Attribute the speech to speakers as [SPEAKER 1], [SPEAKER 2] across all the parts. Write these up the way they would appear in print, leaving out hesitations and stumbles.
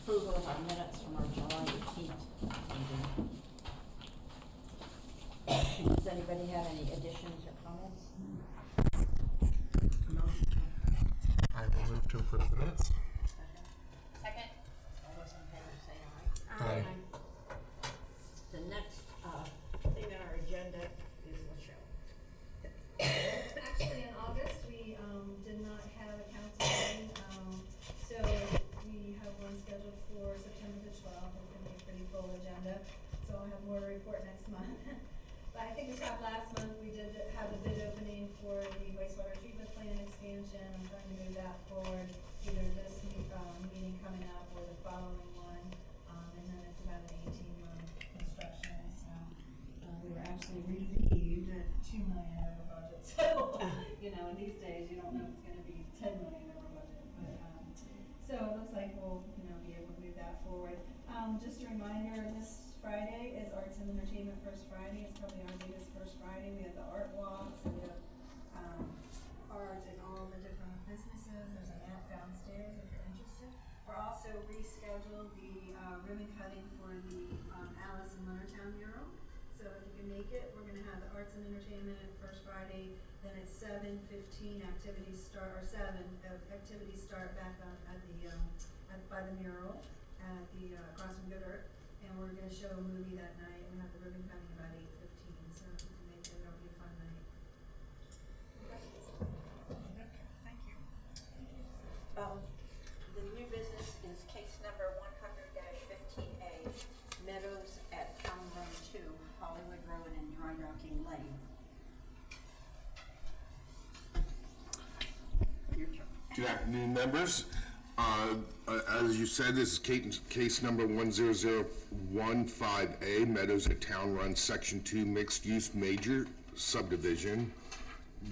[SPEAKER 1] approval of our minutes from our July 18th meeting. Does anybody have any additions or comments?
[SPEAKER 2] I will move to approve the minutes.
[SPEAKER 1] Second. All those in favor say aye.
[SPEAKER 2] Aye.
[SPEAKER 1] The next thing on our agenda is Laschelle.
[SPEAKER 3] Actually, in August, we did not have a council meeting, so we have one scheduled for September the 12th. It's going to be a pretty full agenda, so I'll have more to report next month. But I think we talked last month, we did have a bid opening for the wastewater treatment plant expansion. I'm trying to move that forward, either this meeting coming up or the following one, and then it's about an 18-month construction. So we were actually reviewed at $2 million over budget. So you know, in these days, you don't know if it's going to be $10 million over budget. But so it looks like we'll be able to move that forward. Just a reminder, this Friday is Arts and Entertainment First Friday. It's probably our biggest First Friday. We have the art walks, and we have art in all the different businesses. There's an app downstairs if you're interested. We're also rescheduled the ribbon cutting for the Alice in Leonardtown mural. So if you can make it, we're going to have the Arts and Entertainment First Friday. Then at 7:15 activities start, or 7 activities start back at the by the mural at the across from Good Earth. And we're going to show a movie that night, and we have the ribbon cutting about 8:15, so if you can make it, it'll be a fun night. Thank you.
[SPEAKER 1] The new business is case number 100-15A, Meadows at Town Run 2, Hollywood Road and Dry Docking Lane. Your turn.
[SPEAKER 4] Good afternoon, members. As you said, this is case number 10015A, Meadows at Town Run, Section 2, Mixed Use Major Subdivision.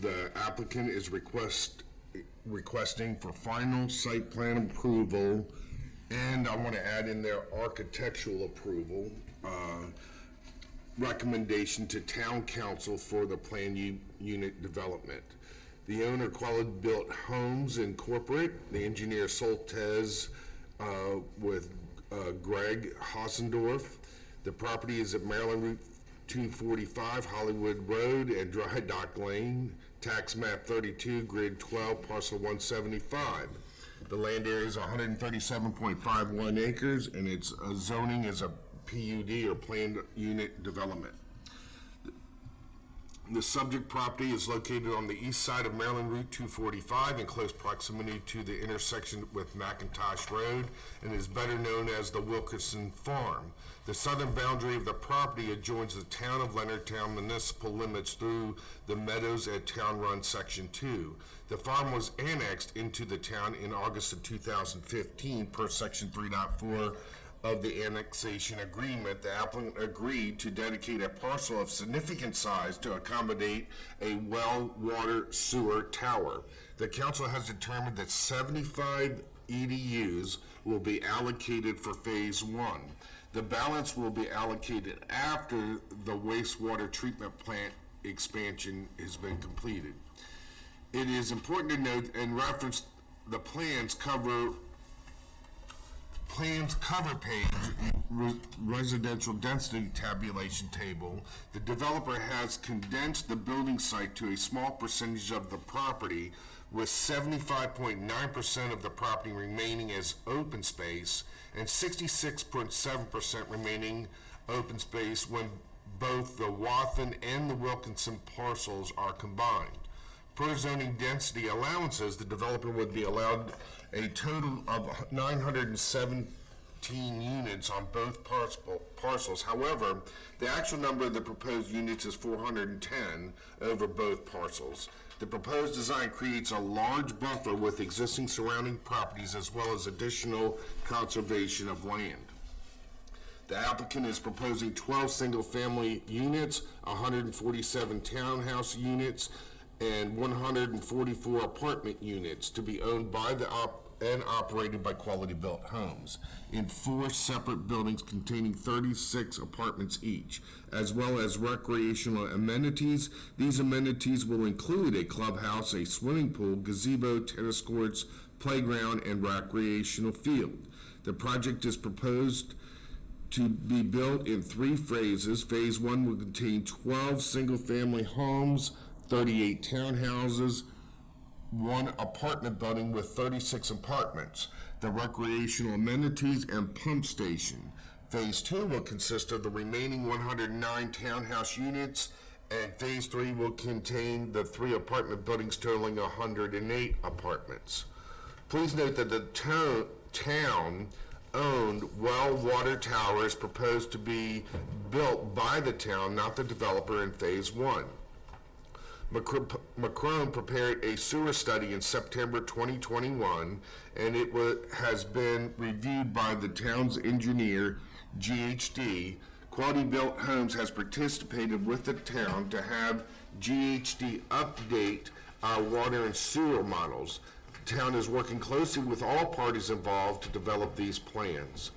[SPEAKER 4] The applicant is requesting for final site plan approval, and I want to add in there architectural approval, recommendation to Town Council for the plan unit development. The owner, Quality Built Homes Incorporate, the engineer Soltez with Greg Hossendorf. The property is at Maryland Route 245, Hollywood Road and Dry Dock Lane, tax map 32, grid 12, parcel 175. The land area is 137.51 acres, and its zoning is a PUD, or planned unit development. The subject property is located on the east side of Maryland Route 245 in close proximity to the intersection with McIntosh Road, and is better known as the Wilkerson Farm. The southern boundary of the property adjoins the town of Leonardtown municipal limits through the Meadows at Town Run Section 2. The farm was annexed into the town in August of 2015 per Section 3.4 of the annexation agreement. The applicant agreed to dedicate a parcel of significant size to accommodate a well, water, sewer tower. The council has determined that 75 EDUs will be allocated for phase 1. The balance will be allocated after the wastewater treatment plant expansion has been completed. It is important to note and reference the plans cover page, residential density tabulation table. The developer has condensed the building site to a small percentage of the property, with 75.9% of the property remaining as open space and 66.7% remaining open space when both the Wathen and the Wilkinson parcels are combined. Per zoning density allowances, the developer would be allowed a total of 917 units on both parcels. However, the actual number of the proposed units is 410 over both parcels. The proposed design creates a large buffer with existing surrounding properties as well as additional conservation of land. The applicant is proposing 12 single-family units, 147 townhouse units, and 144 apartment units to be owned by and operated by Quality Built Homes in 4 separate buildings containing 36 apartments each, as well as recreational amenities. These amenities will include a clubhouse, a swimming pool, gazebo, tennis courts, playground, and recreational field. The project is proposed to be built in 3 phases. Phase 1 will contain 12 single-family homes, 38 townhouses, 1 apartment building with 36 apartments, the recreational amenities and pump station. Phase 2 will consist of the remaining 109 townhouse units, and Phase 3 will contain the 3 apartment buildings totaling 108 apartments. Please note that the town-owned well water tower is proposed to be built by the town, not the developer, in Phase 1. Macron prepared a sewer study in September 2021, and it has been reviewed by the town's engineer, GHD. Quality Built Homes has participated with the town to have GHD update our water and sewer models. The town is working closely with all parties involved to develop these plans.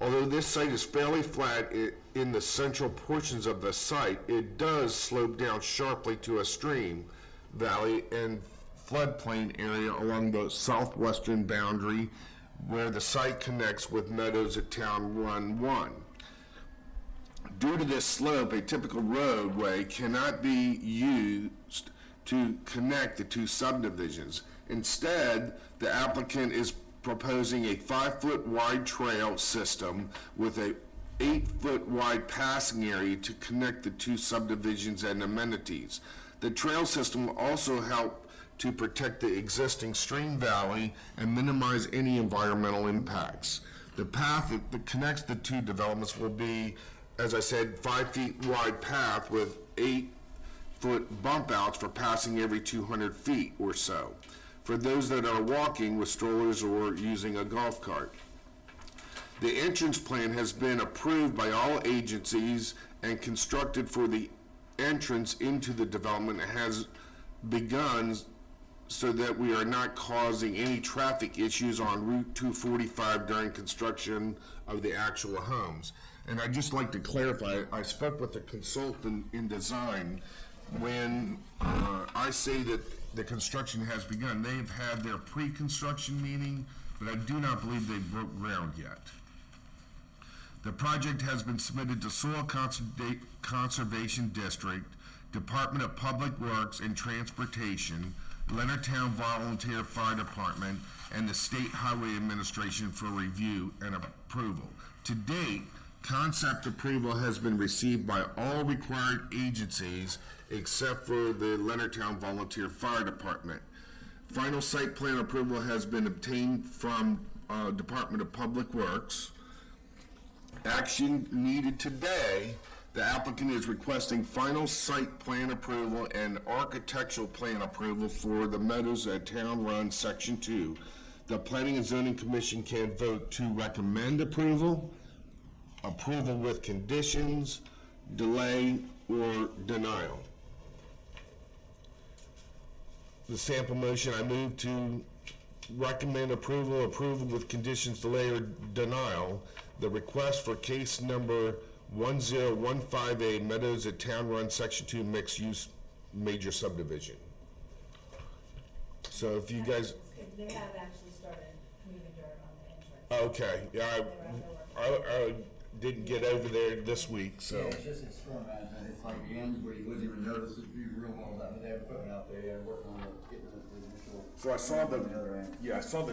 [SPEAKER 4] Although this site is fairly flat in the central portions of the site, it does slope down sharply to a stream, valley, and floodplain area along the southwestern boundary where the site connects with Meadows at Town Run 1. Due to this slope, a typical roadway cannot be used to connect the 2 subdivisions. Instead, the applicant is proposing a 5-foot wide trail system with a 8-foot wide passing area to connect the 2 subdivisions and amenities. The trail system will also help to protect the existing stream valley and minimize any environmental impacts. The path that connects the 2 developments will be, as I said, 5 feet wide path with 8-foot bump outs for passing every 200 feet or so, for those that are walking with strollers or using a golf cart. The entrance plan has been approved by all agencies and constructed for the entrance into the development has begun so that we are not causing any traffic issues on Route 245 during construction of the actual homes. And I'd just like to clarify, I spoke with the consultant in design. When I say that the construction has begun, they've had their pre-construction meeting, but I do not believe they broke ground yet. The project has been submitted to Soil Conservation District, Department of Public Works and Transportation, Leonardtown Volunteer Fire Department, and the State Highway Administration for review and approval. To date, concept approval has been received by all required agencies except for the Leonardtown Volunteer Fire Department. Final site plan approval has been obtained from Department of Public Works. Action needed today, the applicant is requesting final site plan approval and architectural plan approval for the Meadows at Town Run Section 2. The Planning and Zoning Commission can vote to recommend approval, approval with conditions, delay, or denial. The sample motion, I move to recommend approval, approval with conditions, delay, or denial. The request for case number 1015A, Meadows at Town Run Section 2 Mixed Use Major Subdivision. So if you guys...
[SPEAKER 3] They have actually started moving dirt on the entrance.
[SPEAKER 4] Okay, yeah, I didn't get over there this week, so...
[SPEAKER 5] Yeah, it's just it's storm management. It's like the end where you wouldn't even notice it'd be real well done. They have equipment out there, yeah, working on getting the initial.
[SPEAKER 4] So I saw
[SPEAKER 5] on the other end.
[SPEAKER 4] I saw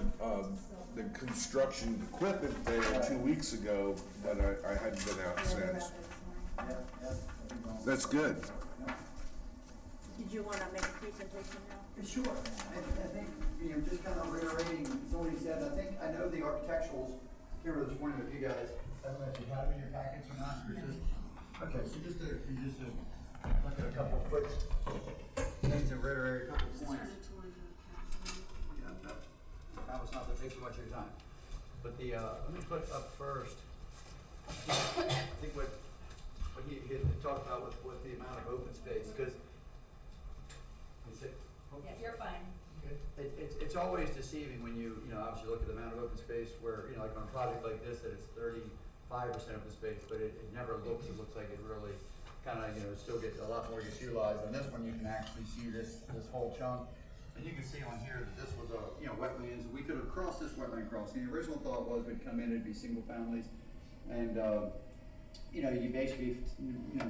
[SPEAKER 4] the construction equipment there 2 weeks ago, but I hadn't been out since.
[SPEAKER 5] Yeah.
[SPEAKER 4] That's good.
[SPEAKER 1] Did you want to make a presentation now?
[SPEAKER 5] Sure. I think, just kind of reiterating what he said, I know the architecturals, I can't remember this morning with you guys, I don't know if you have them in your packets or not, or just, okay, so just to look at a couple of quick things and reiterate a couple of points. That was not to take too much of your time. But let me put up first, I think what he talked about with the amount of open space, because
[SPEAKER 3] Yeah, you're fine.
[SPEAKER 5] it's always deceiving when you obviously look at the amount of open space where, like on a project like this, that it's 35% open space, but it never looks like it really kind of, still gets a lot more gets utilized. On this one, you can actually see this whole chunk. And you can see on here that this was a, wetlands. We could have crossed this wetland crossing. The original thought was we'd come in, it'd be single families. And, you basically,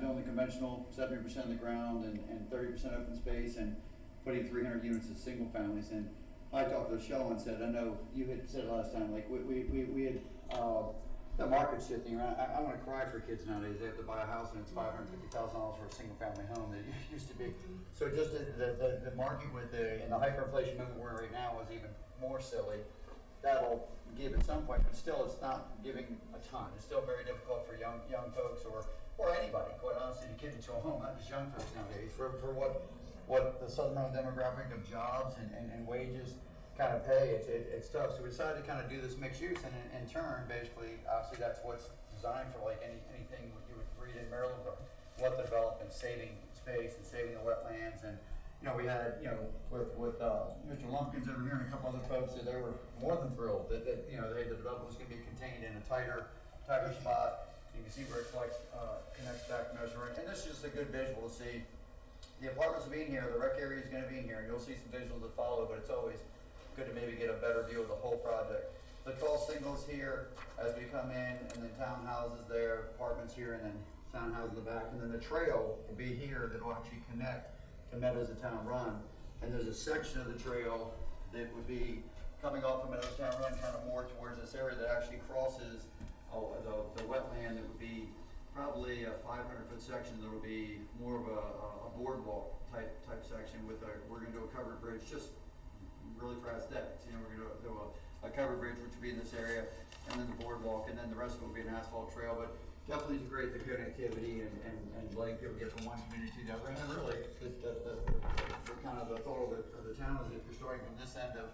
[SPEAKER 5] building conventional 70% of the ground and 30% open space and putting 300 units of single families in. I talked to Laschelle and said, I know you had said last time, like we had, the market's shifting around. I want to cry for kids nowadays. They have to buy a house and it's $550,000 for a single family home that used to be. So just the market with and the hyperinflation movement we're in right now is even more silly. That'll give at some point, but still it's not giving a ton. It's still very difficult for young folks or anybody, quite honestly, to get into a home, not just young folks nowadays, for what the Southern demographic of jobs and wages kind of pay, it's tough. So we decided to kind of do this mixed use, and in turn, basically, obviously that's what's designed for, like anything you would read in Maryland, or what the development, saving space and saving the wetlands. And we had, with Mr. Lumpkins over here and a couple other folks, that they were more than thrilled that the development was going to be contained in a tighter spot. You can see where it connects back to Measure. And this is just a good visual to see the apartments will be in here, the rec area is going to be in here, and you'll see some visuals that follow, but it's always good to maybe get a better view of the whole project. The tall signals here as we come in, and then townhouses there, apartments here, and then townhouses in the back, and then the trail will be here that will actually connect to Meadows and Town Run. And there's a section of the trail that would be coming off of Meadows Town Run, kind of more towards this area that actually crosses the wetland. That would be probably a 500-foot section. There will be more of a boardwalk type section with we're going to do a covered bridge, just really for aesthetics. We're going to do a covered bridge, which will be in this area, and then the boardwalk, and then the rest of it will be an asphalt trail. But definitely to create the connectivity and letting people get from one community to the other. And then really, the kind of the thought of the town is if you're starting from this end of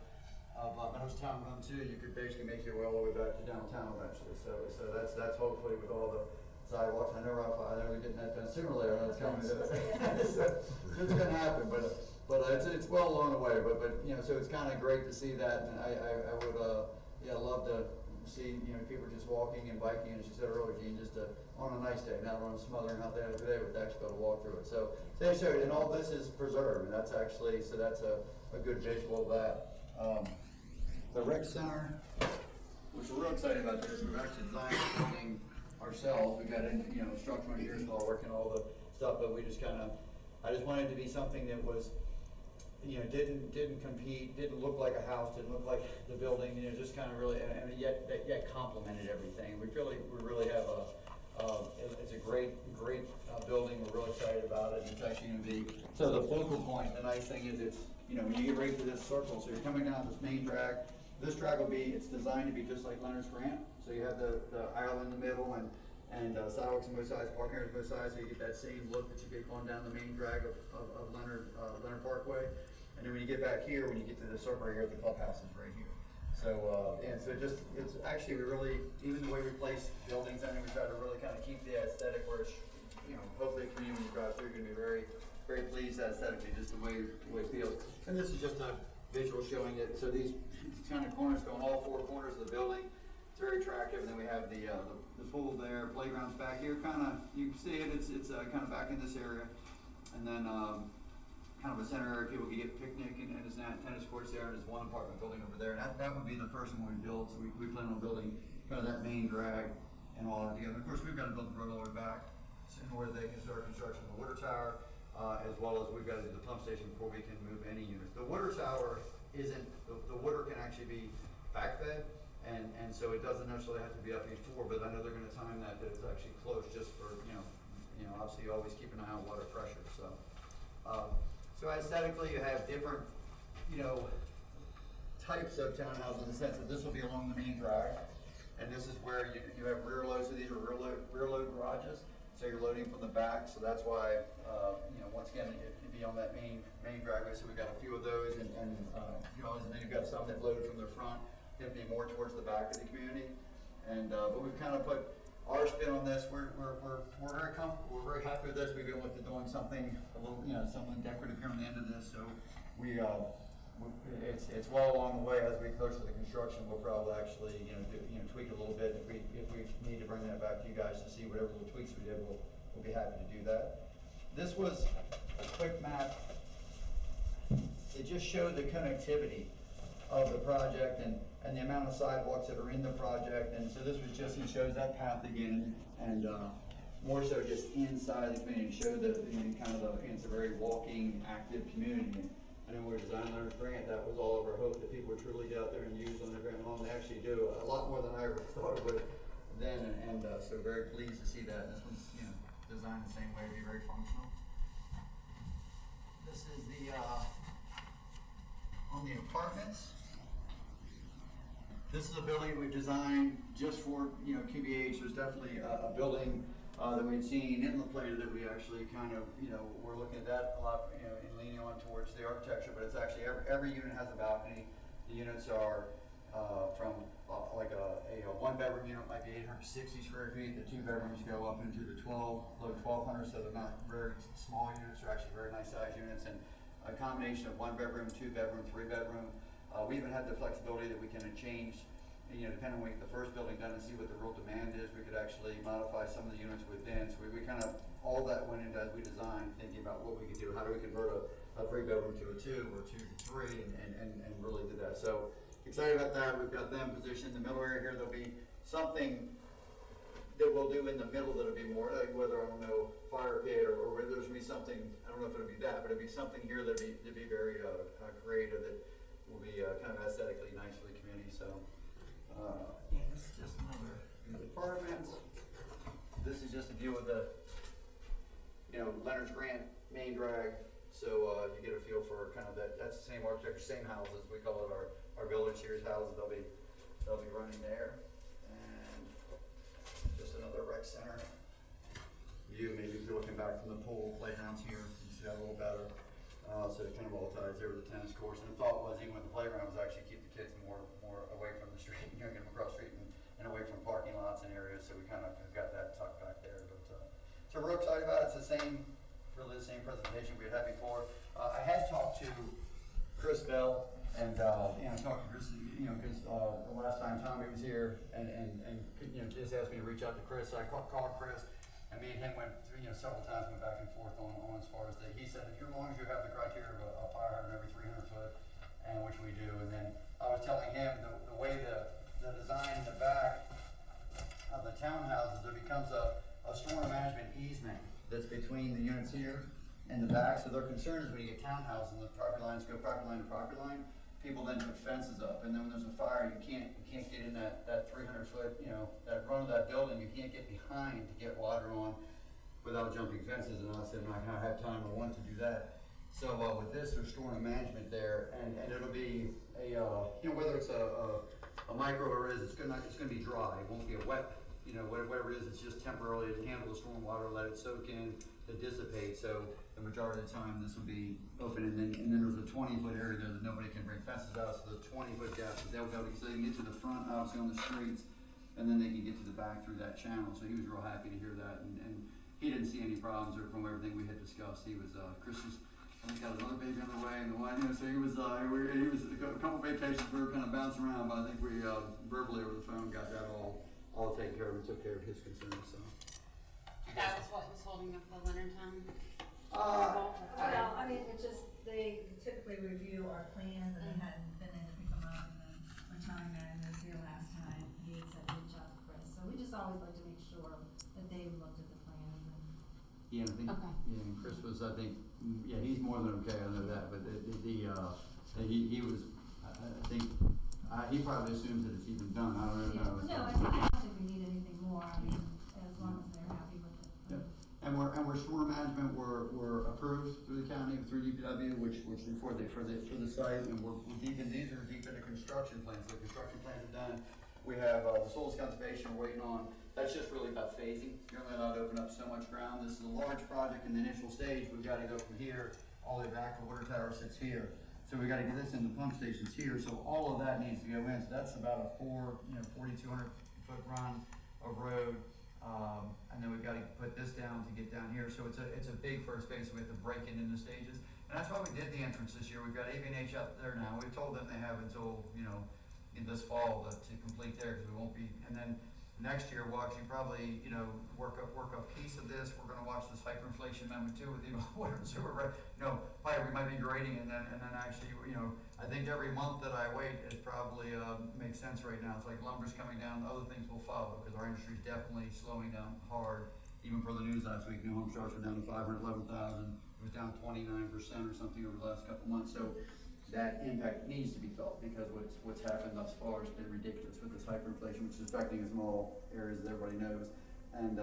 [SPEAKER 5] Meadows Town Run 2, you could basically make your way all the way back to downtown eventually. So that's hopefully with all the sidewalks. I know we're getting that done sooner or later. I know it's coming. It's going to happen, but it's well along the way. But so it's kind of great to see that, and I would love to see people just walking and biking, as you said earlier, Gene, just on a nice day, not on smothering out there today, but actually be able to walk through it. So they showed, and all this is preserved, and that's actually that's a good visual of that. The rec center, which we're real excited about this. We've actually designed the building ourselves. We got structural engineers all working all the stuff, but we just I just wanted it to be something that was, didn't compete, didn't look like a house, didn't look like the building, just kind of really, and yet complemented everything. We feel like we really have it's a great building. We're really excited about it. It's actually going to be, so the focal point, the nice thing is it's, when you get right to this circle, so you're coming down this main drag, this drag will be, it's designed to be just like Leonard's Grant. So you have the aisle in the middle and sidewalks on both sides, parking areas on both sides, so you get that same look that you get going down the main drag of Leonard Parkway. And then when you get back here, when you get to the circle right here, the clubhouse is right here. So it's actually, we really, even the way we place buildings, we try to really kind of keep the aesthetic where it's, hopefully for you when you drive through, you're going to be very, very pleased aesthetically, just the way it feels. And this is just a visual showing it. So these kind of corners go on all four corners of the building. It's very attractive. And then we have the pool there, playgrounds back here. You can see it. It's kind of back in this area, and then kind of a center area people can get picnic and there's tennis courts there. And there's one apartment building over there, and that would be the first one we build. So we plan on building kind of that main drag and all that together. Of course, we've got to build the road all the way back in order they can start construction of the water tower, as well as we've got to do the pump station before we can move any units. The water tower isn't, the water can actually be backfed, and so it doesn't necessarily have to be up before, but I know they're going to time that it's actually close just for, obviously you always keep an eye on water pressure. So aesthetically you have different, types of townhouses in the sense that this will be along the main drag, and this is where you have rear loads. So these are rear load garages. So you're loading from the back, so that's why, once again, it'd be on that main driveway. So we've got a few of those, and then you've got some that load from the front. It'd be more towards the back of the community. And but we've kind of put our spin on this. We're very comfortable. We're very happy with this. We've been with doing something a little, something decorative here on the end of this. So it's well along the way. As we close to the construction, we'll probably actually tweak it a little bit. If we need to bring that back to you guys to see whatever little tweaks we did, we'll be happy to do that. This was a quick map. It just showed the connectivity of the project and the amount of sidewalks that are in the project. And so this was just, it shows that path again, and more so just inside the community, showed that, kind of it's a very walking, active community. I know we're Design Learners Grant, that was all of our hope, that people would truly get out there and use on their grant home. They actually do a lot more than I ever thought it would then, and so very pleased to see that. This one's, designed the same way to be very functional. This is the, on the apartments. This is a building we designed just for, QBH. There's definitely a building that we'd seen in La Plata that we actually kind of, we're looking at that a lot, and leaning on towards the architecture, but it's actually, every unit has a balcony. The units are from like a one-bedroom unit might be 860 square feet. The two bedrooms go up into the low 1,200, so they're not very small units. They're actually very nice size units, and a combination of one bedroom, two bedroom, three bedroom. We even had the flexibility that we can change, depending on what the first building done and see what the real demand is. We could actually modify some of the units within. So we kind of, all that went into as we designed, thinking about what we could do. How do we convert a three bedroom to a two, or two to three, and really did that. So excited about that. We've got them positioned in the middle area here. There'll be something that we'll do in the middle that'll be more like, whether, I don't know, fire pit, or whether there's gonna be something, I don't know if it'll be that, but it'll be something here that'll be very creative, that will be kind of aesthetically nice for the community. So this is just another apartment. This is just a view of the Leonard's Grant main drag. So you get a feel for kind of that's the same architecture, same houses. We call it our village series houses. They'll be running there. And just another rec center view. Maybe if you're looking back from the pool playgrounds here, you can see that a little better. So it kind of all ties there with the tennis course. And the thought was, even with the playground, was actually keep the kids more away from the street, get them across the street and away from parking lots and areas. So we kind of have got that tucked back there. But so we're excited about it. It's really the same presentation we had before. I had talked to Chris Bell, and talked to Chris, because the last time Tommy was here, and just asked me to reach out to Chris. So I called Chris, and me and him went through, several times, went back and forth on as far as he said, as long as you have the criteria of a fire hydrant every 300 foot, and which we do. And then I was telling him the way the design in the back of the townhouses, there becomes a storm management easement that's between the units here and the back. So their concern is when you get townhouses and the property lines go property line to property line, people then put fences up, and then when there's a fire, you can't get in that 300 foot, that run of that building. You can't get behind to get water on without jumping fences. And I said, I'm not gonna have time or want to do that. So with this, there's storm management there, and it'll be a whether it's a micro or it's gonna be dry. It won't be a wet. Whatever it is, it's just temporarily to handle the storm water, let it soak in, to dissipate. So the majority of the time, this will be open, and then there's a 20-foot area there that nobody can bring fences out. So the 20-foot gap, they'll be able to, so they can get to the front, obviously on the streets, and then they can get to the back through that channel. So he was real happy to hear that, and he didn't see any problems from everything we had discussed. He was Chris was, I think, got another baby on the way, and the one, so he was a couple vacations we were kind of bouncing around, but I think we verbally over the phone got that all taken care of and took care of his concerns. So
[SPEAKER 6] that was what was holding up the Leonard Town?
[SPEAKER 3] Well, I mean, it's just, they typically review our plans, and they hadn't been in to pick them up, and then when Tommy Madden was here last time, he had said, reach out to Chris. So we just always like to make sure that they've looked at the plans and.
[SPEAKER 5] yeah, I think,
[SPEAKER 6] Okay.
[SPEAKER 5] yeah, Chris was, I think, he's more than okay, I know that, but he was, I think, he probably assumes that it's even done. I don't know.
[SPEAKER 3] No, I don't think we need anything more. I mean, as long as they're happy with it.
[SPEAKER 5] Yep. And we're storm management, we're approved through the county, through DPW, which for the site, and we're deep in, these are deep into construction plans. The construction plans are done. We have the soils conservation we're waiting on. That's just really about phasing. You're only allowed to open up so much ground. This is a large project in the initial stage. We've got to go from here all the way back. The water tower sits here. So we got to get this in the pump stations here. So all of that needs to go in. So that's about a 4,200 foot run of road. And then we've got to put this down to get down here. So it's a big first phase. So we have to break it into stages. And that's why we did the entrance this year. We've got AV&H up there now. We've told them they have until, in this fall to complete there, because we won't be. And then next year, we'll actually probably, you know, work a piece of this. We're gonna watch this hyperinflation amendment too with the water and sewer, right? No, probably we might be grading and then actually, you know, I think every month that I wait, it probably, makes sense right now. It's like lumber's coming down, other things will follow, because our industry's definitely slowing down hard. Even for the news last week, new home starts were down to 511,000. It was down 29% or something over the last couple months. So that impact needs to be felt, because what's happened thus far has been ridiculous with this hyperinflation, which is affecting small areas, as everybody knows. And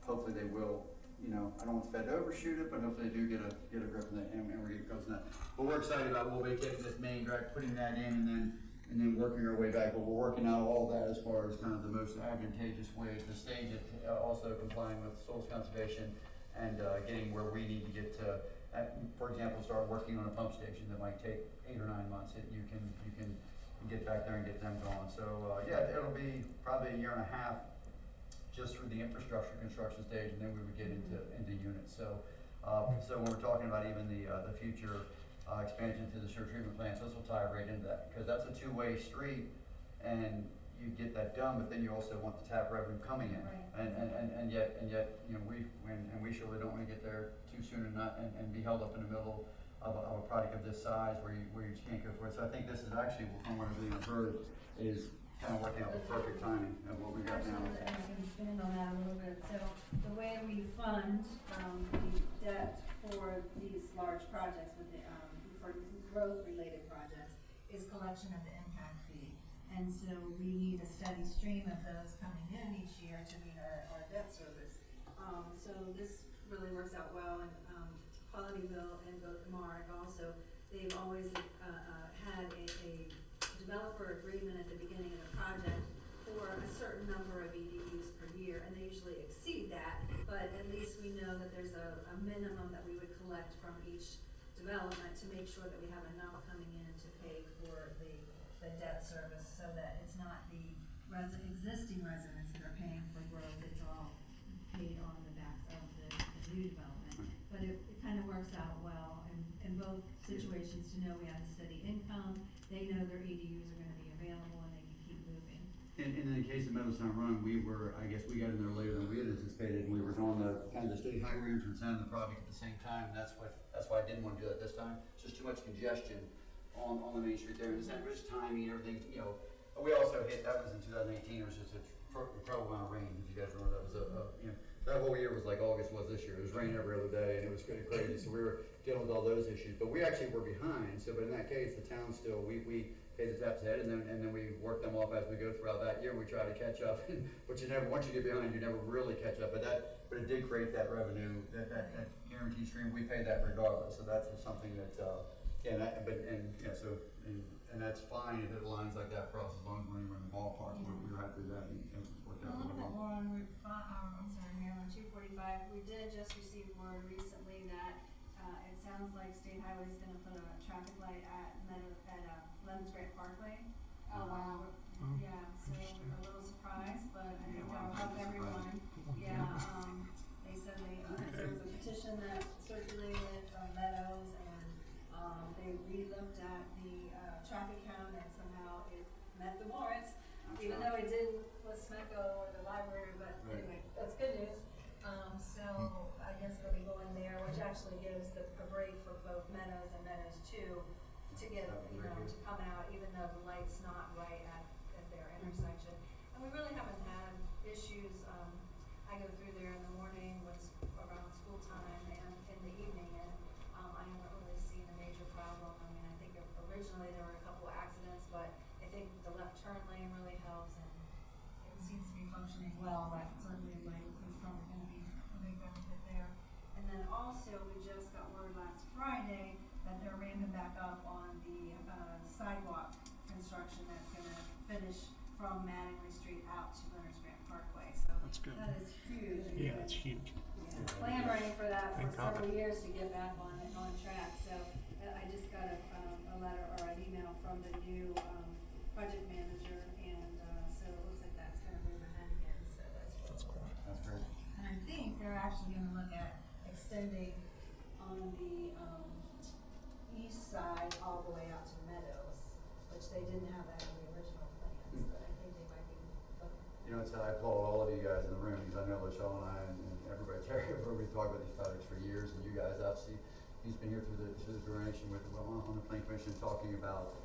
[SPEAKER 5] hopefully they will, you know, I don't want the Fed to overshoot it, but hopefully they do get a grip on that, and we're getting close to that. But we're excited about we'll be taking this main drag, putting that in, and then working our way back. But we're working out all that as far as kind of the most advantageous ways to stage it, also complying with soils conservation and getting where we need to get to. For example, start working on a pump station that might take 8 or 9 months. You can get back there and get them going. So yeah, it'll be probably a year and a half just for the infrastructure construction stage, and then we would get into units. So so when we're talking about even the future expansion to the sewer treatment plants, this will tie right into that, because that's a two-way street, and you get that done, but then you also want the tap revenue coming in.
[SPEAKER 3] Right.
[SPEAKER 5] And yet, you know, we surely don't want to get there too soon and be held up in the middle of a project of this size where you just can't go for it. So I think this is actually, from what I've heard, is kind of working out the perfect timing of what we got now.
[SPEAKER 3] Actually, I can expand on that a little bit. So the way we fund the debt for these large projects with the, for growth-related projects is collection of the impact fee. And so we need a steady stream of those coming in each year to meet our debt service. So this really works out well, and Qualityville and both Mark also, they've always had a developer agreement at the beginning of the project for a certain number of EDUs per year, and they usually exceed that, but at least we know that there's a minimum that we would collect from each development to make sure that we have enough coming in to pay for the debt service, so that it's not the existing residents that are paying for growth, it's all paid on the backs of the new development. But it kind of works out well in both situations to know we have a steady income, they know their EDUs are gonna be available, and they can keep moving.
[SPEAKER 5] And in the case of Meadows Run, we got in there later than we had anticipated, and we were on the kind of the state highway entrance and the project at the same time, and that's why I didn't want to do that this time. It's just too much congestion on the main street there, and it's just timing, everything, you know. We also hit, that was in 2018, it was just a incredible amount of rain, if you guys remember, that was you know, that whole year was like August was this year. It was raining every other day, and it was getting crazy, so we were dealing with all those issues. But we actually were behind, so but in that case, the town still, we paid the taps ahead, and then we worked them off as we go throughout that year. We try to catch up, but you never, once you get behind, you never really catch up. But it did create that revenue, that guarantee stream. We paid that regardless, so that's something that, and that's fine if it aligns like that for us, as long as we're in the ballpark. We're happy with that, and it's worked
[SPEAKER 3] A
[SPEAKER 5] out
[SPEAKER 3] little
[SPEAKER 5] really
[SPEAKER 3] bit
[SPEAKER 5] well.
[SPEAKER 3] more on Route 5, Maryland 245. We did just receive word recently that it sounds like State Highway is going to put a traffic light at Lemons Grant Parkway.
[SPEAKER 6] Oh, wow.
[SPEAKER 3] Yeah, so a little surprised, but I think that'll help everyone. Yeah, they said there was a petition that circulated from Meadows, and they re-looked at the traffic count, and somehow it met the warrants, even though it didn't with Smecco or the library, but anyway, that's good news. So I guess it'll be going there, which actually gives a break for both Meadows and Meadows 2 to get, to come out, even though the light's not right at their intersection. And we really haven't had issues. I go through there in the morning, around school time, and in the evening, and I haven't really seen a major problem. I mean, I think originally there were a couple accidents, but I think the left turn lane really helps, and it seems to be functioning well, but certainly light is probably gonna be a big benefit there. And then also, we just got word last Friday that they're ramping back up on the sidewalk construction that's gonna finish from Mattingly Street out to Leonard's Grant Parkway, so.
[SPEAKER 2] That's good.
[SPEAKER 3] That is huge.
[SPEAKER 2] Yeah, it's huge.
[SPEAKER 3] Yeah, clamoring for that for
[SPEAKER 2] Thank God.
[SPEAKER 3] several years to get back on track, so I just got a letter or an email from the new project manager, and so it looks like that's gonna move ahead again, so that's
[SPEAKER 2] Cool.
[SPEAKER 5] That's great.
[SPEAKER 3] and I think they're actually gonna look at extending on the east side all the way out to Meadows, which they didn't have that in the original plans, but I think they might be looking.
[SPEAKER 5] you know, I applaud all of you guys in the room, because I know Laschelle and I and everybody, Terry, everybody talked about these projects for years, and you guys obviously, he's been here through the duration with, on the planning commission, talking about,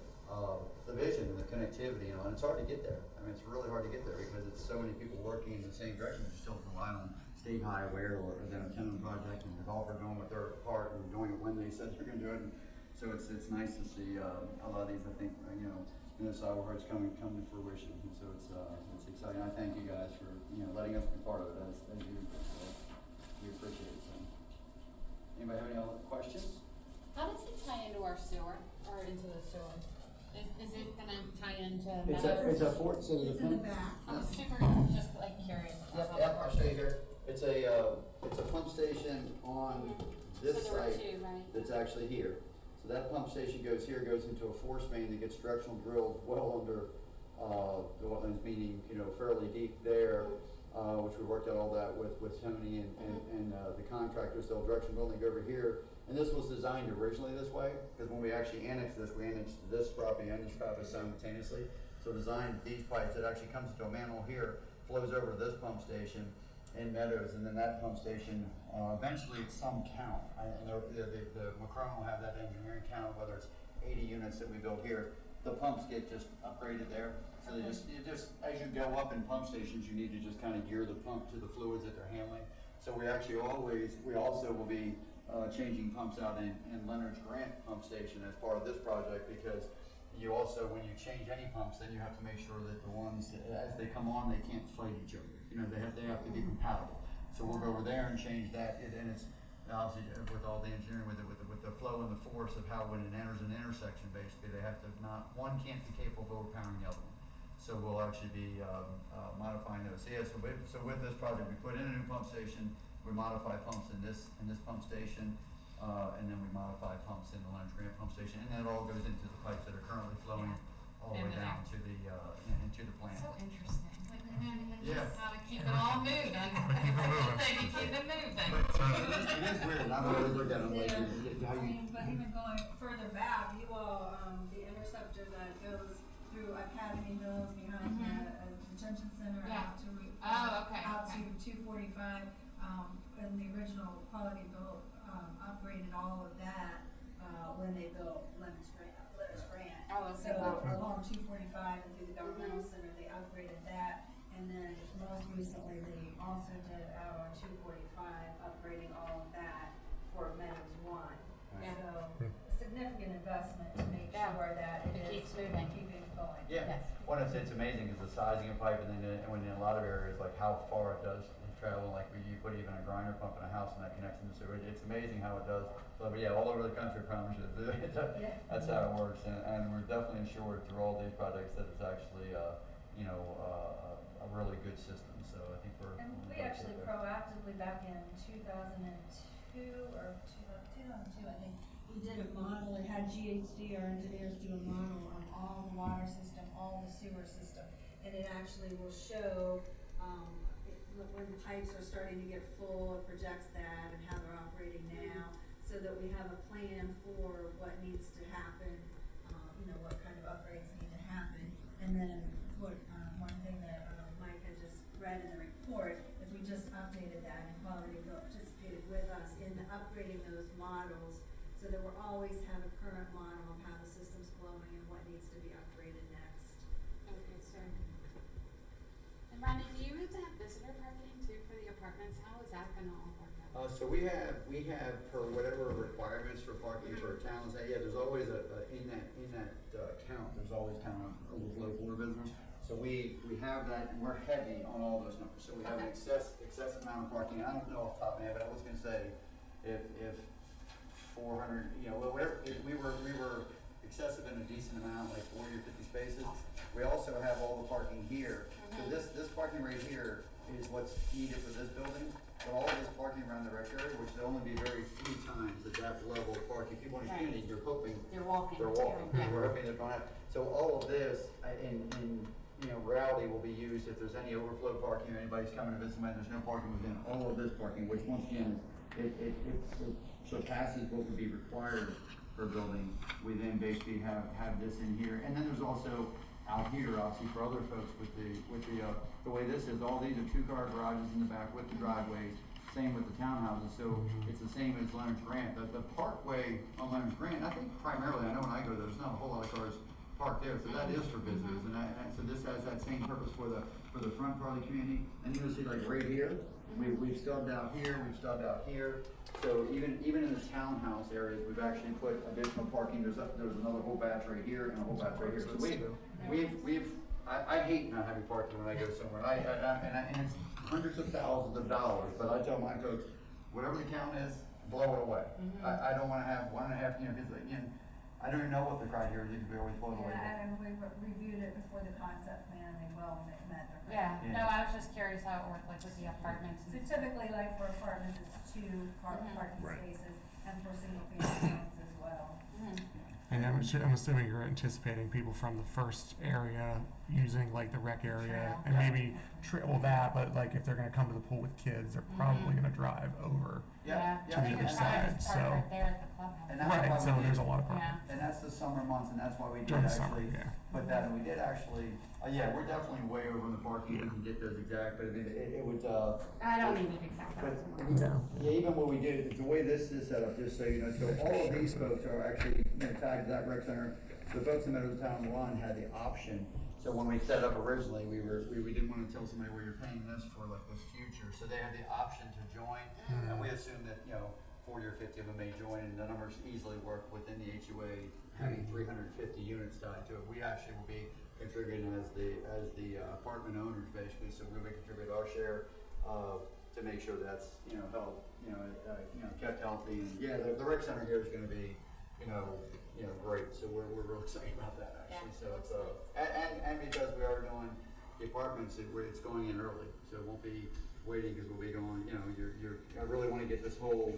[SPEAKER 5] the vision and the connectivity, you know, and it's hard to get there. I mean, it's really hard to get there, because it's so many people working in the same direction, you still rely on state highway or the Tenant project, and the developer doing what their part and doing it when they said they're gonna do it. And so it's nice to see, a lot of these, I think, you know, in this hour where it's coming to fruition, and so it's exciting. I thank you guys for, you know, letting us be part of it, as you, we appreciate it, so. Anybody have any other questions?
[SPEAKER 6] How does it tie into our sewer, or into the sewer? Is it gonna tie into
[SPEAKER 5] It's
[SPEAKER 6] Meadows?
[SPEAKER 5] a port, so
[SPEAKER 3] It's in the back.
[SPEAKER 6] I'm super, just like curious. about how
[SPEAKER 5] Yep,
[SPEAKER 6] that
[SPEAKER 5] I'll
[SPEAKER 6] works.
[SPEAKER 5] show you here. It's a pump station on this
[SPEAKER 6] So there were
[SPEAKER 5] site
[SPEAKER 6] two, right?
[SPEAKER 5] that's actually here. So that pump station goes here, goes into a force main that gets directional drilled well under, the wetlands, meaning, you know, fairly deep there, which we worked out all that with Tony and the contractors. They'll direction drill and they go over here. And this was designed originally this way, because when we actually annexed this, we annexed this property and this property simultaneously. So designed these pipes, it actually comes into a manhole here, flows over to this pump station in Meadows, and then that pump station, eventually it's some count. And the Macron will have that engineering count, whether it's 80 units that we build here. The pumps get just upgraded there. So they just, as you go up in pump stations, you need to just kind of gear the pump to the fluids that they're handling. So we also will be changing pumps out in Leonard's Grant pump station as part of this project, because you also, when you change any pumps, then you have to make sure that the ones, as they come on, they can't fight each other. You know, they have to be compatible. So we'll go over there and change that, and it's obviously with all the engineering with the flow and the force of how when it enters an intersection, basically they have to not, one can't be capable of overpowering the other one. So we'll actually be modifying those. So yeah, so with this project, we put in a new pump station, we modify pumps in this pump station, and then we modify pumps in the Leonard's Grant pump station, and then it all goes into the pipes that are currently flowing all the way down to the into the plant.
[SPEAKER 6] So interesting. Like,
[SPEAKER 5] Yeah.
[SPEAKER 6] just how to keep it all moving.
[SPEAKER 2] Keep it moving.
[SPEAKER 6] They can keep it moving.
[SPEAKER 5] It is weird. I've always looked at them like, how
[SPEAKER 3] I
[SPEAKER 5] you.
[SPEAKER 3] mean, but even going further back, you all, the interceptor that goes through Academy Mills behind the detention center
[SPEAKER 6] Yeah.
[SPEAKER 3] out to Route.
[SPEAKER 6] Oh, okay,
[SPEAKER 3] Out
[SPEAKER 6] okay.
[SPEAKER 3] to 245, and the original quality built, upgraded all of that, when they built Leonard's Grant.
[SPEAKER 6] Oh, okay.
[SPEAKER 3] So along 245 and through the governmental center, they upgraded that. And then most recently, they also did out on 245, upgrading all of that for Meadows 1.
[SPEAKER 6] Yeah.
[SPEAKER 3] So significant investment to make
[SPEAKER 6] Yeah.
[SPEAKER 3] sure that
[SPEAKER 6] It
[SPEAKER 3] it
[SPEAKER 6] keeps
[SPEAKER 3] is
[SPEAKER 6] moving.
[SPEAKER 3] keeping going.
[SPEAKER 5] Yeah,
[SPEAKER 6] Yes.
[SPEAKER 5] one, it's amazing is the sizing of pipe, and then when in a lot of areas, like how far it does travel, like when you put even a grinder pump in a house and that connects into sewer, it's amazing how it does. But yeah, all over the country, I promise you, that's how it works, and we're definitely assured through all these projects that it's actually, a really good system, so I think we're.
[SPEAKER 3] And we actually proactively back in 2002 or 2002, I think, we did a model, it had GHD, our engineers do a model on all the water system, all the sewer system. And it actually will show, when the pipes are starting to get full, it projects that and how they're operating now, so that we have a plan for what needs to happen, what kind of upgrades need to happen. And then, one thing that, Mike had just read in the report, is we just updated that, and Quality Built participated with us in upgrading those models, so that we'll always have a current model of how the system's flowing and what needs to be upgraded next.
[SPEAKER 6] Okay, so. And Ronnie, do you have to have visitor parking too for the apartments? How is that gonna all work out?
[SPEAKER 5] So we have per whatever requirements for parking for towns, there's always in that count, there's always kind of overflow for visitors. So we have that, and we're heavy on all those numbers, so we have an excessive amount of parking. I don't know off the top of my head, but I was gonna say, if 400, whatever, if we were excessive in a decent amount, like 40 or 50 spaces. We also have all the parking here. So this parking right here is what's needed for this building. But all of this parking around the rec area, which there'll only be very few times that level of parking. People in the community, you're hoping
[SPEAKER 6] They're walking.
[SPEAKER 5] they're walking.
[SPEAKER 6] Yeah.
[SPEAKER 5] We're hoping they're gonna have. So all of this, in reality, will be used if there's any overflow parking or anybody's coming to visit somebody. There's no parking within all of this parking, which once again, it surpasses what would be required for a building. We then basically have this in here, and then there's also out here, obviously for other folks with the way this is, all these are 2-car garages in the back with the driveways, same with the townhouses, so it's the same as Leonard's Grant. The parkway on Leonard's Grant, I think primarily, I know when I go there, there's not a whole lot of cars parked there, so that is for visitors, and so this has that same purpose for the front part of the community. And you'll see like right here, we've stubbed out here, we've stubbed out here. So even in the townhouse areas, we've actually put additional parking. There's another whole batch right here and a whole batch right here. So I hate not having parking when I go somewhere. And it's hundreds of thousands of dollars, but I tell my folks, whatever the count is, blow it away. I don't want to have 1.5, because again, I don't even know what the criteria is, we always blow it away.
[SPEAKER 3] Yeah, and we reviewed it before the concept plan, and they well met their
[SPEAKER 6] Yeah,
[SPEAKER 3] criteria.
[SPEAKER 6] no, I was just curious how it worked, like with the apartments
[SPEAKER 3] So
[SPEAKER 6] and.
[SPEAKER 3] typically, like for apartments, it's 2 parking
[SPEAKER 2] Right.
[SPEAKER 3] spaces, and for single family homes as well.
[SPEAKER 2] And I'm assuming you're anticipating people from the first area using like the rec area
[SPEAKER 6] Trail.
[SPEAKER 2] and maybe well that, but like if they're gonna come to the pool with kids, they're probably gonna drive over.
[SPEAKER 6] Yeah,
[SPEAKER 2] to
[SPEAKER 6] I
[SPEAKER 2] the
[SPEAKER 6] think
[SPEAKER 2] other
[SPEAKER 6] it's probably
[SPEAKER 2] side,
[SPEAKER 6] just park
[SPEAKER 2] so-
[SPEAKER 6] right there at the clubhouse.
[SPEAKER 5] And that's why
[SPEAKER 2] Right, so
[SPEAKER 5] we
[SPEAKER 2] there's a
[SPEAKER 5] did-
[SPEAKER 2] lot of parking.
[SPEAKER 6] Yeah.
[SPEAKER 5] And that's the summer months, and that's why we did
[SPEAKER 2] During the summer,
[SPEAKER 5] actually
[SPEAKER 2] yeah.
[SPEAKER 5] put that, and we did actually, we're definitely way over in the parking, we can get those exact, but I mean, it would,
[SPEAKER 6] I don't need it exactly.
[SPEAKER 5] but,
[SPEAKER 2] No.
[SPEAKER 5] yeah, even what we did, the way this is set up, just so you know, so all of these folks are actually, tagged to that rec center. The folks in Meadows Town One had the option, so when we set up originally, we didn't wanna tell somebody, well, you're paying this for like this future, so they had the option to join, and we assumed that, 40 or 50 of them may join, and the numbers easily work within the HOA, having 350 units tied to it. We actually will be contributing as the apartment owners, basically, so we will contribute our share, to make sure that's, held, kept healthy. And yeah, the rec center here is gonna be, great, so we're real excited about that, actually.
[SPEAKER 6] Yeah.
[SPEAKER 5] So it's, and because we are doing the apartments, it's going in early, so it won't be waiting, because we'll be going, I really wanna get this whole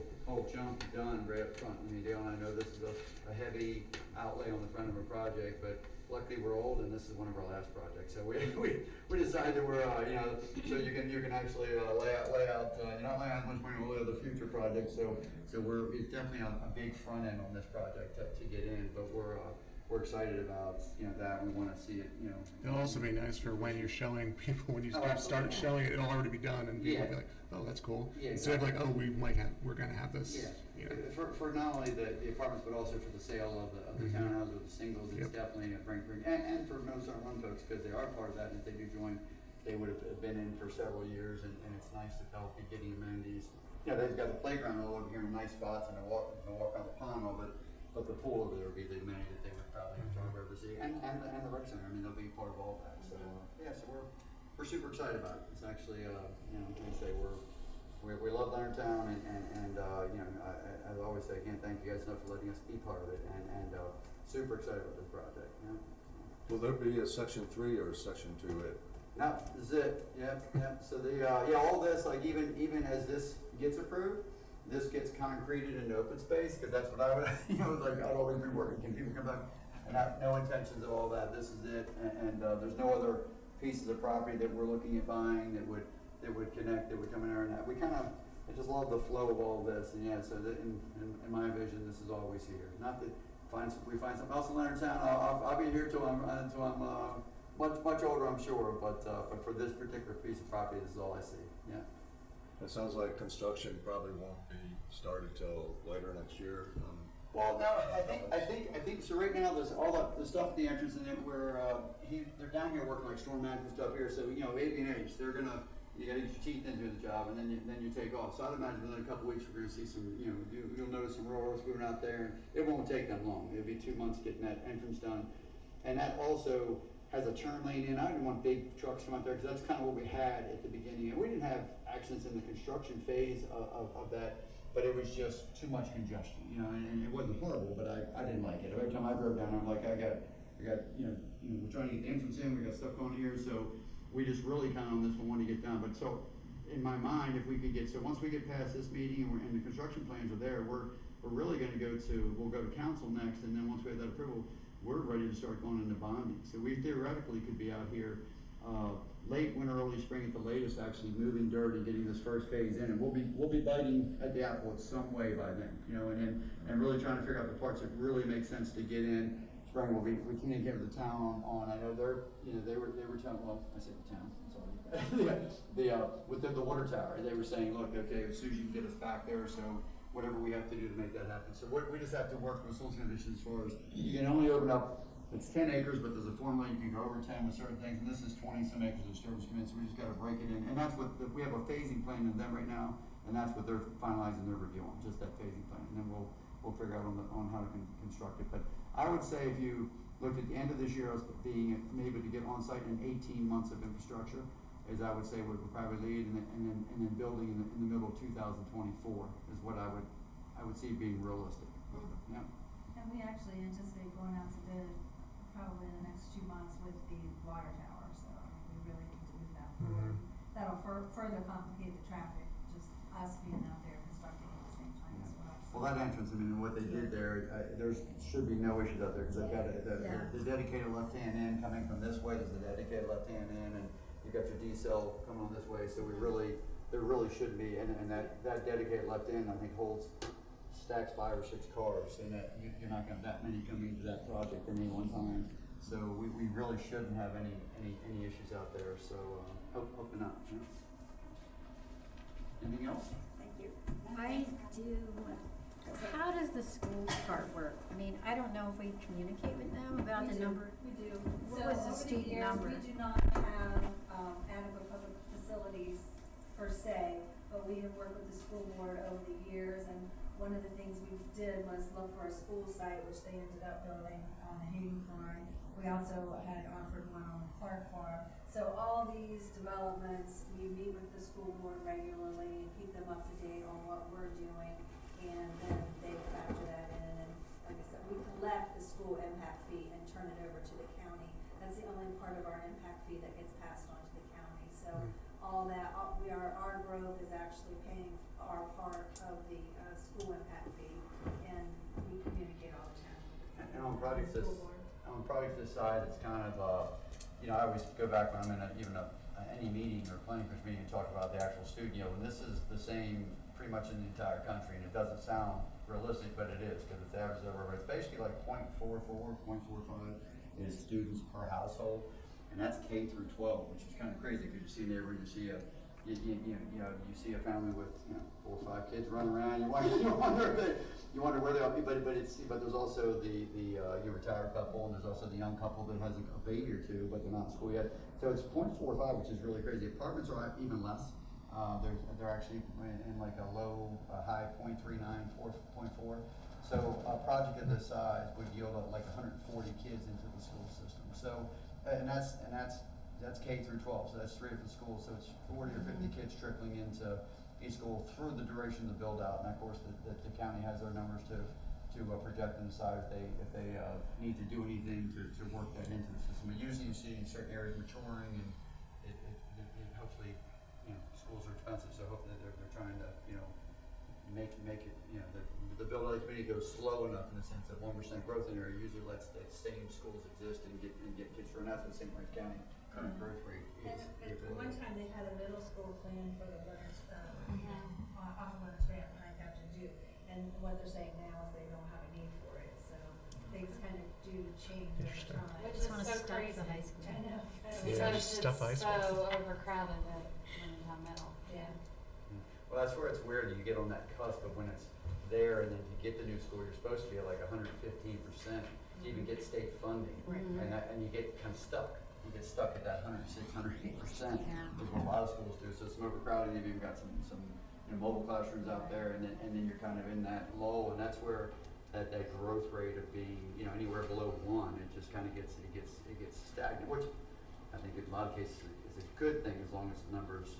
[SPEAKER 5] chunk done right up front. I mean, Dale and I know this is a heavy outlay on the front of a project, but luckily we're old, and this is one of our last projects, so we decided that we're, so you can actually, lay out, not lay out much money, we'll lay out the future projects, so it's definitely a big front end on this project to get in, but we're excited about, that, we wanna see it,
[SPEAKER 2] It'll also be nice for when you're showing people, when you
[SPEAKER 5] Oh,
[SPEAKER 2] start
[SPEAKER 5] absolutely.
[SPEAKER 2] showing it, it'll already be done, and people will be
[SPEAKER 5] Yeah.
[SPEAKER 2] like, oh, that's cool.
[SPEAKER 5] Yeah,
[SPEAKER 2] Instead of like, oh, we're gonna have this,
[SPEAKER 5] Yeah, for not only the apartments, but also for the sale of the townhouses or the singles, it's
[SPEAKER 2] Yep.
[SPEAKER 5] definitely a bring, and for Meadows One folks, because they are part of that, and if they do join, they would have been in for several years, and it's nice to help be getting amenities. They've got the playground all over here in nice spots, and they walk on the pond, but the pool over there would be the amenity that they would probably enjoy ever see, and the rec center, I mean, they'll be part of all that, so, so we're super excited about it. It's actually, like I say, we love Leonardtown, and I always say, I can't thank you guys enough for letting us be part of it, and super excited about this project,
[SPEAKER 7] Will there be a section 3 or a section 2A?
[SPEAKER 5] No, this is it, yep, so all this, like even as this gets approved, this gets concreted into open space, because that's what I would, like, I'd always be working, can people come back, and I have no intentions of all that, this is it, and there's no other pieces of property that we're looking at buying that would connect, that would come in there, and that, I just love the flow of all this, and so that in my vision, this is always here. Not that we find something else in Leonardtown, I'll be here till I'm much older, I'm sure, but for this particular piece of property, this is all I see,
[SPEAKER 7] It sounds like construction probably won't be started till later next year.
[SPEAKER 5] Well, no, I think, so right now, there's all the stuff at the entrance, and then they're down here working like storm management stuff here, so, 80 they're gonna, you gotta get your teeth into the job, and then you take off. So I'd imagine within a couple weeks, we're gonna see some, you'll notice some rollers moving out there, and it won't take them long. It'll be 2 months getting that entrance done. And that also has a turn lane in. I didn't want big trucks come out there, because that's kind of what we had at the beginning. And we didn't have accidents in the construction phase of that, but it was just too much congestion, and it wasn't horrible, but I didn't like it. Every time I drove down, I'm like, I got, we're trying to get the entrance in, we got stuff going here, so we just really kind of on this one want to get done. But so, in my mind, if we could get, so once we get past this meeting and the construction plans are there, we're really gonna we'll go to council next, and then once we have that approval, we're ready to start going into bonding. So we theoretically could be out here, late winter, early spring at the latest, actually moving dirt and getting this first phase in, and we'll be biting at the apple in some way by then, and really trying to figure out the parts that really make sense to get in. It's spring, we communicated with the town on, I know they're, they were telling, well, I said the town, sorry. With the water tower, they were saying, look, okay, as soon as you can get us back there, so whatever we have to do to make that happen. So we just have to work with rules and conditions as far as, you can only open up, it's 10 acres, but there's a formula, you can go over 10 with certain things, and this is 20 some acres of disturbance commitment, so we just gotta break it in. And that's what, we have a phasing plan in them right now, and that's what they're finalizing their review on, just that phasing plan. And then we'll figure out on how to construct it. But I would say if you look at the end of this year as being maybe to get on site in 18 months of infrastructure, is I would say would probably lead, and then building in the middle of 2024 is what I would see being realistic. Yeah.
[SPEAKER 3] And we actually anticipate going out to bid probably in the next 2 months with the water tower, so we really need to move that forward. That'll further complicate the traffic, just us being out there constructing at the same time as well.
[SPEAKER 5] Well, that entrance, I mean, what they did there, there should be no issues out there, because they've got the dedicated left-hand in coming from this way, there's the dedicated left-hand in, and you've got your D-cell coming on this way, so there really should be, and that dedicated left-end, I think, stacks 5 or 6 cars, and that you're not gonna have that many coming into that project at any one time. So we really shouldn't have any issues out there, so hoping not. Yeah. Anything else?
[SPEAKER 1] Thank you.
[SPEAKER 8] I do. How does the school part work? I mean, I don't know if we communicate with them about the number.
[SPEAKER 3] We do.
[SPEAKER 8] What
[SPEAKER 3] So
[SPEAKER 8] was the
[SPEAKER 3] over
[SPEAKER 8] student
[SPEAKER 3] years,
[SPEAKER 8] number?
[SPEAKER 3] we do not have adequate public facilities per se, but we have worked with the school board over the years, and one of the things we did was look for a school site, which they ended up building on the Hayden Farm. We also had offered one on the Clark Farm. So all these developments, we meet with the school board regularly and keep them up to date on what we're doing, and then they factor that in. And like I said, we collect the school impact fee and turn it over to the county. That's the only part of our impact fee that gets passed on to the county. So all that, our growth is actually paying our part of the school impact fee, and we communicate all the time.
[SPEAKER 5] And on projects this size, it's kind of, I always go back when I'm in any meeting or planning commission meeting and talk about the actual studio, and this is the same pretty much in the entire country, and it doesn't sound realistic, but it is, because it's averaged over, it's basically like 0.44, 0.45 is students per household, and that's K through 12, which is kind of crazy, because you see a neighbor, you see you see a family with 4 or 5 kids running around. You wonder where they are. But there's also the retired couple, and there's also the young couple that has a baby or two, but they're not in school yet. So it's 0.45, which is really crazy. Apartments are even less. They're actually in like a high 0.39, 4.4. So a project of this size would yield like 140 kids into the school system. So and that's K through 12, so that's 3 different schools, so it's 40 or 50 kids trickling into each school through the duration of the build out. And of course the county has their numbers to project and decide if they need to do anything to work that into the system. But usually you see certain areas maturing, and it hopefully, schools are expensive, so hopefully they're trying to make it, the build out community goes slow enough in the sense that 1% growth in area usually lets the same schools exist and get kids through, and that's what St. Mary's County current growth rate is.
[SPEAKER 3] And at one time, they had a middle school plan for the Leonard's, off of Leonard's Ramp, and I have to do. And what they're saying now is they don't have a need for it, so things kind of do change over
[SPEAKER 2] Interesting.
[SPEAKER 3] time.
[SPEAKER 6] Which
[SPEAKER 8] Just
[SPEAKER 6] is
[SPEAKER 8] want to
[SPEAKER 6] so
[SPEAKER 8] stuff
[SPEAKER 6] crazy.
[SPEAKER 8] the high school.
[SPEAKER 3] I know.
[SPEAKER 2] Yeah,
[SPEAKER 6] Because
[SPEAKER 2] just stuff high
[SPEAKER 6] it's
[SPEAKER 2] school.
[SPEAKER 6] so overcrowded at Wilmington Middle.
[SPEAKER 3] Yeah.
[SPEAKER 5] Well, that's where it's weird. You get on that cusp of when it's there, and then you get the new school, you're supposed to be at like 115% to even get state funding, and you get kind of stuck. You get stuck at that 106, 108%.
[SPEAKER 8] Yeah.
[SPEAKER 5] Is what a lot of schools do. So some overcrowding. You've even got some mobile classrooms out there, and then you're kind of in that lull, and that's where that growth rate of being anywhere below 1, it just kind of gets stagnant, which I think in a lot of cases is a good thing as long as the numbers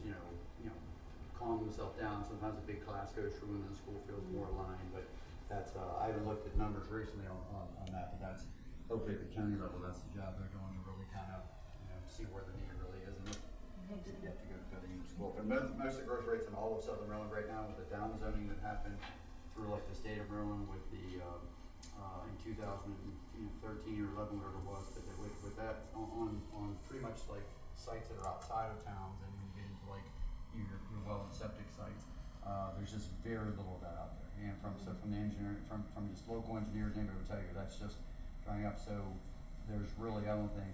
[SPEAKER 5] calm themselves down. Sometimes a big class goes through and the school feels more aligned, but that's I haven't looked at numbers recently on that, but that's hopefully at the county level that's the job they're doing to really kind of see where the need really is, and you have to go to each school. But most of the growth rates in all of Southern Maryland right now with the down zoning that happened through like the state of Maryland with the in 2013 or 11, whatever it was, but with that on pretty much like sites that are outside of towns, and when you get into like your well and septic sites, there's just very little of that out there. And from the engineering, from just local engineers, anybody would tell you that's just coming up, so there's really, I don't think,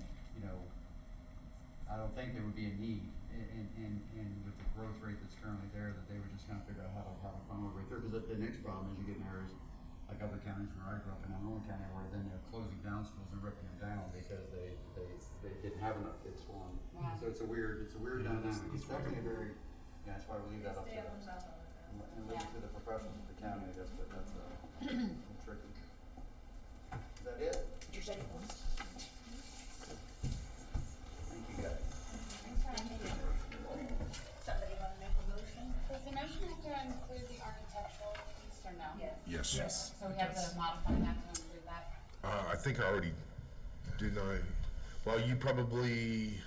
[SPEAKER 5] I don't think there would be a need in with the growth rate that's currently there, that they would just kind of figure out how to funnel right through. Because the next problem is you get in areas like other counties where I grew up in Illinois County, where then they're closing down schools and ripping them down because they didn't have enough kids for them.
[SPEAKER 6] Wow.
[SPEAKER 5] So it's a weird dynamic. It's definitely a very, that's why we leave that up to
[SPEAKER 3] Stay
[SPEAKER 5] them.
[SPEAKER 3] on top of it.
[SPEAKER 5] And leave it to the professionals of the county, I guess, but that's tricky. Is that it? Thank you, guys.
[SPEAKER 6] Thanks for having me.
[SPEAKER 1] Somebody wanna make a motion?
[SPEAKER 6] Does the motion have to include the architectural piece or no?
[SPEAKER 1] Yes.
[SPEAKER 4] Yes.
[SPEAKER 6] So we have to modify that to include that?
[SPEAKER 4] I think I already, didn't I? Well, you probably,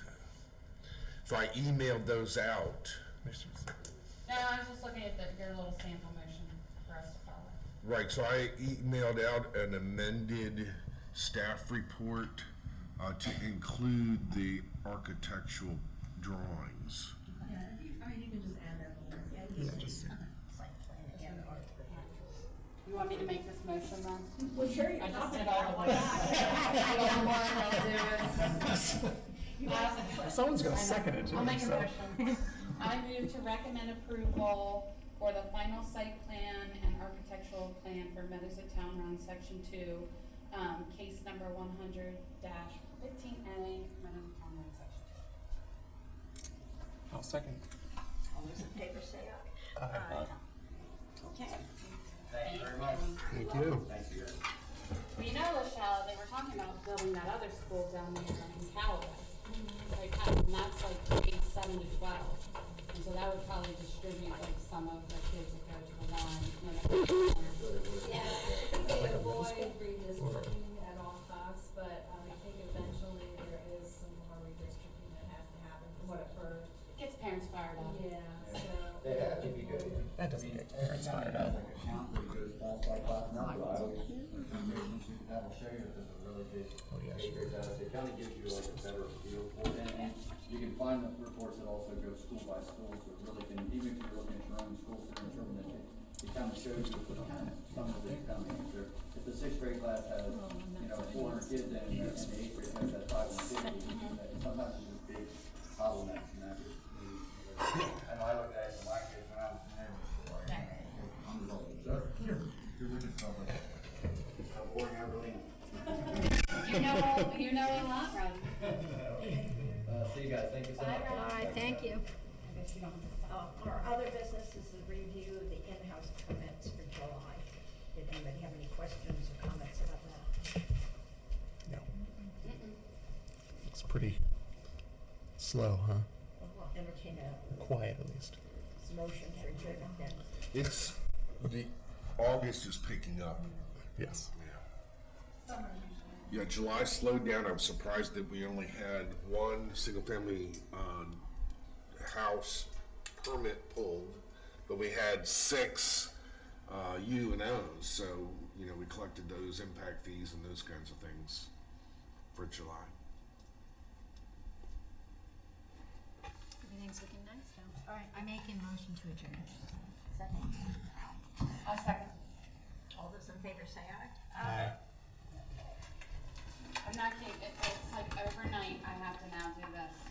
[SPEAKER 4] so I emailed those out.
[SPEAKER 6] No, I was just looking at your little sample motion for us to follow.
[SPEAKER 4] Right, so I emailed out an amended staff report to include the architectural drawings.
[SPEAKER 3] Yeah, you can just add that on.
[SPEAKER 2] Yeah, just,
[SPEAKER 6] You want me to make this motion then?
[SPEAKER 3] Well, sure,
[SPEAKER 6] I just did all the work.
[SPEAKER 2] someone's gonna second it too.
[SPEAKER 6] I'll make a
[SPEAKER 2] so.
[SPEAKER 6] motion. I move to recommend approval for the final site plan and architectural plan for Meadows at Town Run, Section 2, case number 100-15A, Meadows at Town Run, Section
[SPEAKER 2] I'll second.
[SPEAKER 1] All those in favor say aye.
[SPEAKER 2] Aye.
[SPEAKER 1] Okay.
[SPEAKER 6] 2.
[SPEAKER 5] Thank you very much.
[SPEAKER 2] Thank you.
[SPEAKER 5] Thank you, guys.
[SPEAKER 6] Well, you know, Laschelle, they were talking about building that other school down there in Callaway. Like, and that's like grades 7 to 12. And so that would probably distribute like some of the kids that go to the one.
[SPEAKER 3] Yeah, we avoid redistricting at all costs, but I think eventually there is some more redistricting that has to happen, from what I've heard.
[SPEAKER 6] Gets parents fired up.
[SPEAKER 3] Yeah, so.
[SPEAKER 5] They have to be good.
[SPEAKER 2] That doesn't get parents fired up.
[SPEAKER 5] Like a count that goes class by class, not but I would, that'll show you that there's a really big,
[SPEAKER 2] Oh, yeah,
[SPEAKER 5] big
[SPEAKER 2] sure.
[SPEAKER 5] data. It kind of gives you like a better feel for it, and you can find the reports that also go school by school, so it really can, even if you're looking at your own school, to determine that it kind of shows you some of the coming. If the sixth grade class has, 400 kids in it, and the eighth grade class has 550, sometimes it's just big bottlenecks in that. I know I looked at it for my kids when I was there before. You're looking for something. I'm boring Abilene.
[SPEAKER 6] You know a lot, Rob.
[SPEAKER 5] See you guys, thank you so much.
[SPEAKER 8] All right, thank you.
[SPEAKER 6] I guess you don't have to sign.
[SPEAKER 1] Our other business is the review of the in-house permits for July. Did anybody have any questions or comments about that?
[SPEAKER 2] No. Looks pretty slow, huh?
[SPEAKER 1] Well, entertain a
[SPEAKER 2] Quiet at least.
[SPEAKER 1] motion for adjournment then.
[SPEAKER 4] It's, the August is picking up.
[SPEAKER 2] Yes.
[SPEAKER 4] Yeah, July slowed down. I was surprised that we only had one single-family house permit pulled, but we had 6 U and O's. So we collected those impact fees and those kinds of things for July.
[SPEAKER 8] Everything's looking nice though. All right, I make a motion to adjourn.
[SPEAKER 1] Second.
[SPEAKER 6] I'll second.
[SPEAKER 1] All those in favor say aye.
[SPEAKER 2] Aye.
[SPEAKER 6] I'm not kidding, it's like overnight, I have to now do this.